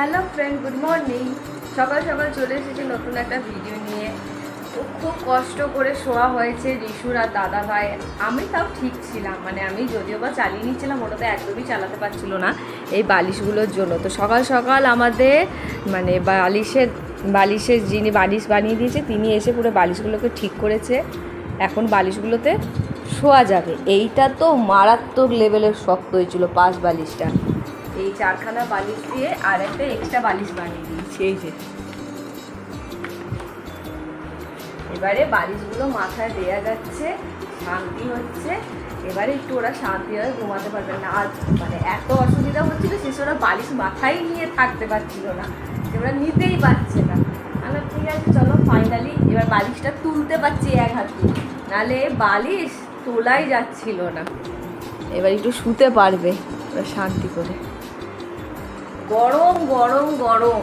Hello friend, good morning. সকাল সকাল চলে এসেছি নতুন একটা ভিডিও নিয়ে। খুব কষ্ট করে শোয়া হয়েছে রিশুর আর দাদা ভাই। আমি তাও ঠিক ছিলাম, মানে আমি যদিও বা চালিয়ে নিচ্ছিলাম, ওটা তো একদমই চালাতে পারছিল না এই বালিশগুলোর জন্য। তো সকাল সকাল আমাদের মানে বালিশের যিনি বালিশ বানিয়ে দিয়েছে তিনি এসে পুরো বালিশগুলোকে ঠিক করেছে। এখন বালিশগুলোতে শোয়া যাবে। এইটা তো মারাত্মক লেভেলের শক্ত হয়েছিল পাশ বালিশটা। এই 4খানা বালিশ দিয়ে আর একটা এক্সট্রা বালিশ বানিয়ে দিয়েছি। এই যে এবারে বালিশগুলো মাথায় দেওয়া যাচ্ছে, শান্তি হচ্ছে। এবারে একটু ওরা শান্তিভাবে ঘুমাতে পারবে না। আর মানে এত অসুবিধা হচ্ছিল, শেষে ওরা বালিশ মাথায় নিয়ে থাকতে পারছিল না, ওরা নিতেই পারছে না। আমরা ঠিক আছে চলো, ফাইনালি এবার বালিশটা তুলতে পারছি এক হাতে, নাহলে বালিশ তোলাই যাচ্ছিল না। এবার একটু শুতে পারবে ওরা শান্তি করে। গরম গরম গরম,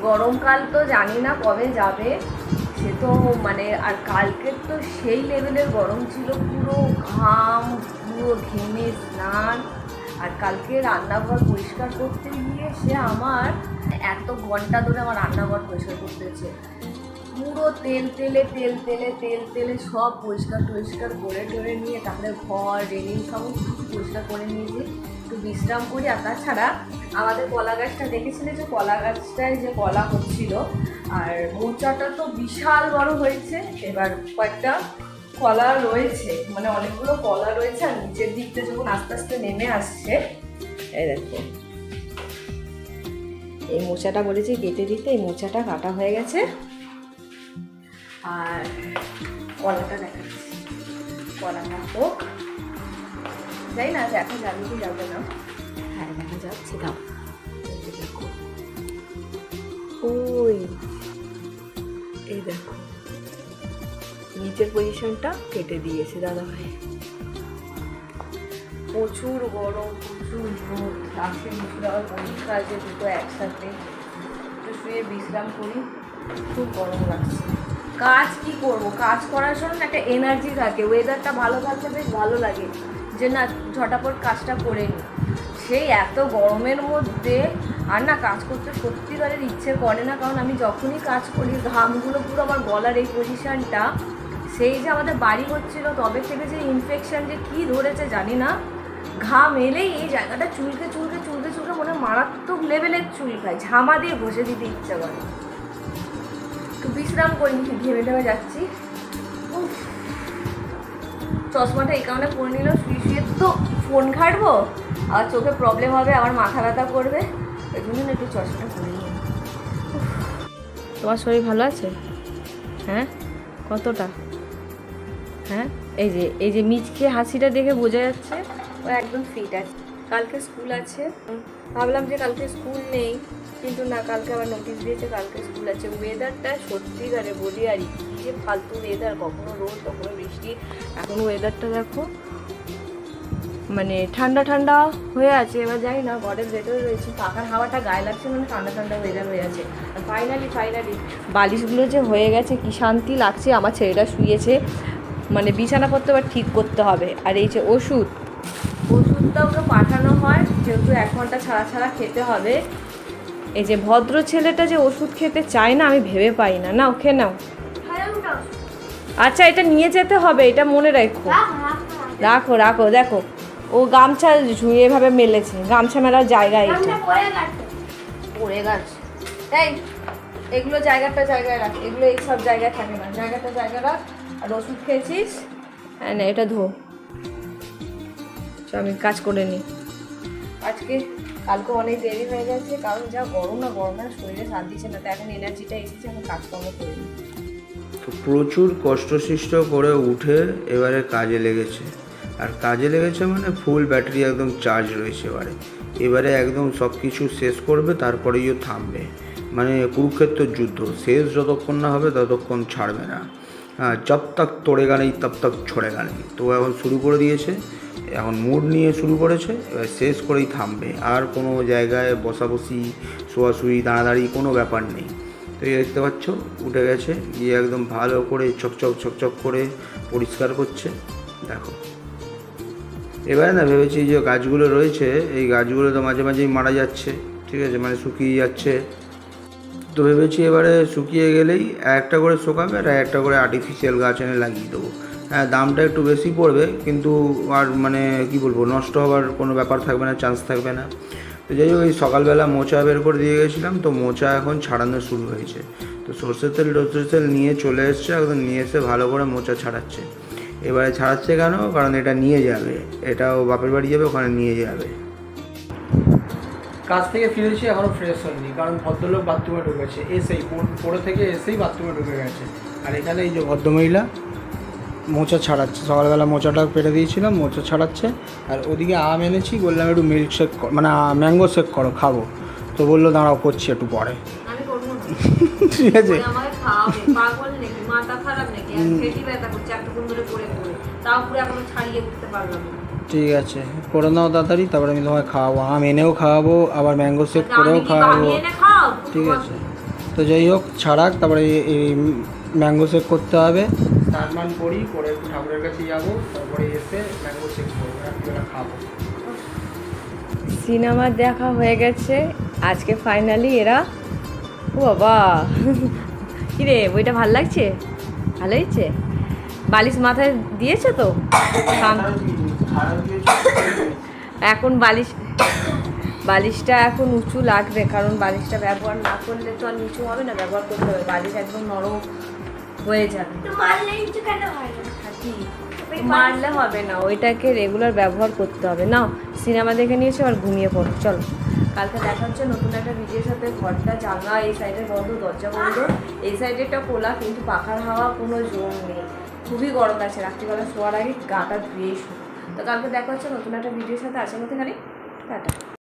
গরমকাল তো জানি না কবে যাবে, সে তো মানে। আর কালকের তো সেই লেভেলের গরম ছিল, পুরো ঘাম, পুরো ঘেমে স্নান। আর কালকে রান্নাঘর পরিষ্কার করতে গিয়ে সে আমার এত ঘন্টা ধরে আমার রান্নাঘর পরিষ্কার করতে হয়েছে। পুরো তেল তেলে সব পরিষ্কার করে টরে নিয়ে তারপরে ঘর রেলিং সমস্ত পরিষ্কার করে নিয়েছি, একটু বিশ্রাম করি। আর তাছাড়া আমাদের কলা গাছটা দেখেছিলে যে কলা গাছটায় যে কলা হচ্ছিল, আর মোচাটা তো বিশাল বড় হয়েছে। এবার কয়েকটা কলা রয়েছে, মানে অনেকগুলো কলা রয়েছে। আর নিচের দিকটা যখন আস্তে আস্তে নেমে আসছে, এই দেখো এই মোচাটা বলেছি কেটে দিতে, এই মোচাটা কাটা হয়ে গেছে। আর কলাটা দেখাচ্ছি, কলাটা হোক, যাই না দেখা যাবে কি যাবে না। হ্যাঁ দেখা যাচ্ছে, দাও দেখো, ওই এই দেখো নিচের পজিশনটা কেটে দিয়েছে দাদা ভাই। প্রচুর গরম, প্রচুর রোদ, আসে মুসুর আবার পরীক্ষা আছে দুটো একসাথে। একটু শুয়ে বিশ্রাম করি, খুব গরম লাগছে। কাজ কি করব, কাজ করার সময় একটা এনার্জি থাকে, ওয়েদারটা ভালো থাকলে বেশ ভালো লাগে যে না ঝটাপট কাজটা করে নিই। সেই এত গরমের মধ্যে আর না কাজ করতে সত্যিকারের ইচ্ছে করে না। কারণ আমি যখনই কাজ করি ঘামগুলো পুরো আমার গলার এই পজিশানটা, সেই যে আমাদের বাড়ি হচ্ছিল তবে থেকে যে ইনফেকশান যে কী ধরেছে জানি না, ঘাম এলেই এই জায়গাটা চুলকে মনে মারাত্মক লেভেলের চুলকায়, ঝামা দিয়ে ঘষে দিতে ইচ্ছে করে। একটু বিশ্রাম করি, ঘেমে যাচ্ছি। চশমাটা এই কারণে পরে নিল, শুয়ে তো ফোন ঘাটবো, আর চোখে প্রবলেম হবে, আমার মাথা ব্যথা করবে, এই জন্য একটু চশমাটা পরে নিই। তোমার শরীর ভালো আছে? হ্যাঁ কতটা? হ্যাঁ এই যে মিচকে হাসিটা দেখে বোঝা যাচ্ছে ও একদম ফিট আছে। কালকে স্কুল আছে, ভাবলাম যে কালকে স্কুল নেই, কিন্তু না, কালকে আবার নোটিশ দিয়েছে কালকে স্কুল আছে। ওয়েদারটা সত্যিকারে বলি, আর কি যে ফালতু ওয়েদার, কখনো রোদ কখনো বৃষ্টি। এখন ওয়েদারটা দেখো মানে ঠান্ডা ঠান্ডা হয়ে আছে। এবার যাই না, ঘরের ভেতরে রয়েছে, পাখার হাওয়াটা গায়ে লাগছে, মানে ঠান্ডা ঠান্ডা ওয়েদার হয়ে আছে। আর ফাইনালি বালিশগুলো যে হয়ে গেছে, কি শান্তি লাগছে। আমার ছেলেটা শুয়েছে, মানে বিছানাপত্র আবার ঠিক করতে হবে। আর এই যে ওষুধটা ওকে পাঠানো হয়, যেহেতু 1 ঘন্টা ছাড়া খেতে হবে। এই যে ভদ্র ছেলেটা যে ওষুধ খেতে চায় না, আমি ভেবে পাই না। নাও খেয়ে নাও। আচ্ছা এটা নিয়ে যেতে হবে, এটা মনে রাখো। দেখো ও গামছা এভাবে মেলেছে, গামছা মেলার জায়গা এটা পড়ে গেছে। তাই এগুলো জায়গায় রাখ, এগুলো এই সব জায়গায় থাকে না, জায়গা রাখ। আর ওষুধ খেয়েছিস? হ্যাঁ না, এটা ধো। আমি কাজ করে নিই কালকে অনেক দেরি হয়ে গেছে, কারণ যা গরম না শরীরে শান্তি ছিল না। তো এখন এনার্জিটা এসেছে, এখন কাজকর্ম করে নিই। তো প্রচুর কষ্টসৃষ্ট করে উঠে এবারে কাজে লেগেছে। আর কাজে লেগেছে মানে ফুল ব্যাটারি একদম চার্জ রয়েছে। এবারে একদম সব কিছু শেষ করবে, তারপরেই থামবে। মানে কুরুক্ষেত্রের যুদ্ধ শেষ যতক্ষণ না হবে ততক্ষণ ছাড়বে না। হ্যাঁ, জব তক তোড়েগা নেই তব তক ছোড়েগা নেই। তো এখন শুরু করে দিয়েছে, এখন মুড নিয়ে শুরু করেছে, এবার শেষ করেই থামবে। আর কোনো জায়গায় বসাবসি, শোয়াশুয়ি, দাঁড়াদাঁড়ি কোনো ব্যাপার নেই। তো এই দেখতে পাচ্ছ উঠে গেছে, গিয়ে একদম ভালো করে চকচক করে পরিষ্কার করছে। দেখো এবারে না ভেবেছি যে গাছগুলো রয়েছে, এই গাছগুলো তো মাঝে মাঝেই মারা যাচ্ছে। ঠিক আছে, মানে শুকিয়ে যাচ্ছে। তো ভেবেছি এবারে শুকিয়ে গেলেই একটা করে শোকাবে আর একটা করে আর্টিফিশিয়াল গাছ এনে লাগিয়ে দেবো। হ্যাঁ, দামটা একটু বেশি পড়বে, কিন্তু আর মানে কি বলবো, নষ্ট হওয়ার কোনো ব্যাপার থাকবে না, চান্স থাকবে না। তো যাই হোক, এই সকালবেলা মোচা বের করে দিয়ে গেছিলাম, তো মোচা এখন ছাড়ানো শুরু হয়েছে। তো সর্ষের তেল নিয়ে চলে এসছে, একদম নিয়ে এসে ভালো করে মোচা ছাড়াচ্ছে। এবারে ছাড়াচ্ছে কেন? কারণ এটা নিয়ে যাবে, এটাও বাপের বাড়ি যাবে, ওখানে নিয়ে যাবে। কাজ থেকে ফিরেছি, এখনও ফ্রেশ হয়নি, কারণ ভদ্রলোক বাথরুমে ঢুকেছে, এসেই পড়ে থেকে এসেই বাথরুমে ঢুকে গেছে। আর এখানে এই যে ভদ্রমহিলা মোচা ছাড়াচ্ছে, সকালবেলা মোচাটা পেরে দিয়েছিলাম, মোচা ছাড়াচ্ছে। আর ওদিকে আম এনেছি, বললাম একটু মিল্ক শেক মানে ম্যাঙ্গো শেক করো, খাবো। তো বললো দাঁড়াও, করছি একটু পরে। আমি করবো না। ঠিক আছে, আমাকে খাওয়াবে, পাগল নাকি, মাথা খারাপ নাকি? আর পেটি ব্যথা করছে এতক্ষণ ধরে পড়ে পড়ে, তাও পুরো এখনো ছাড়িয়ে উঠতে পারলাম না। ঠিক আছে, করে নাও তাড়াতাড়ি, তারপরে আমি তোমায় খাওয়াবো। আম এনেও খাওয়াবো, আবার ম্যাঙ্গো শেক করেও খাওয়াবো। ঠিক আছে, তো যাই হোক, ছাড়াক, তারপরে এই ম্যাঙ্গো শেক করতে হবে। স্নান করি, করে একটু ঠাকুরের কাছে যাবো, তারপরে এসে ম্যাঙ্গো শেক করবো, রাত্রিবেলা খাবো। সিনেমা দেখা হয়ে গেছে আজকে ফাইনালি। এরা ও বাবা, কিরে বইটা ভাল লাগছে? ভালো হয়েছে? বালিশ মাথায় দিয়েছো তো? এখন বালিশটা এখন উঁচু লাগবে, কারণ বালিশটা ব্যবহার না করলে তো আর নিচু হবে না, ব্যবহার করতে হবে। বালিশ একদম নরম হয়ে যাবে। মারলে হবে না, ওইটাকে রেগুলার ব্যবহার করতে হবে। নাও, সিনেমা দেখে নিয়েছো, আর ঘুমিয়ে পড়ো, চলো। কালকে দেখা হচ্ছে নতুন একটা ভিডিওর সাথে। ঘরটা জানলা এই সাইডের বন্ধ, দরজা বন্ধ, এই সাইডেরটা খোলা, কিন্তু পাখার হাওয়া কোনো জোর নেই, খুবই গরম আছে। রাত্রিবেলা শোয়ার আগে গাটা ধুয়েই শো। তো কালকে দেখা হচ্ছে নতুন একটা ভিডিওর সাথে। আসার মধ্যে খালি টাটা।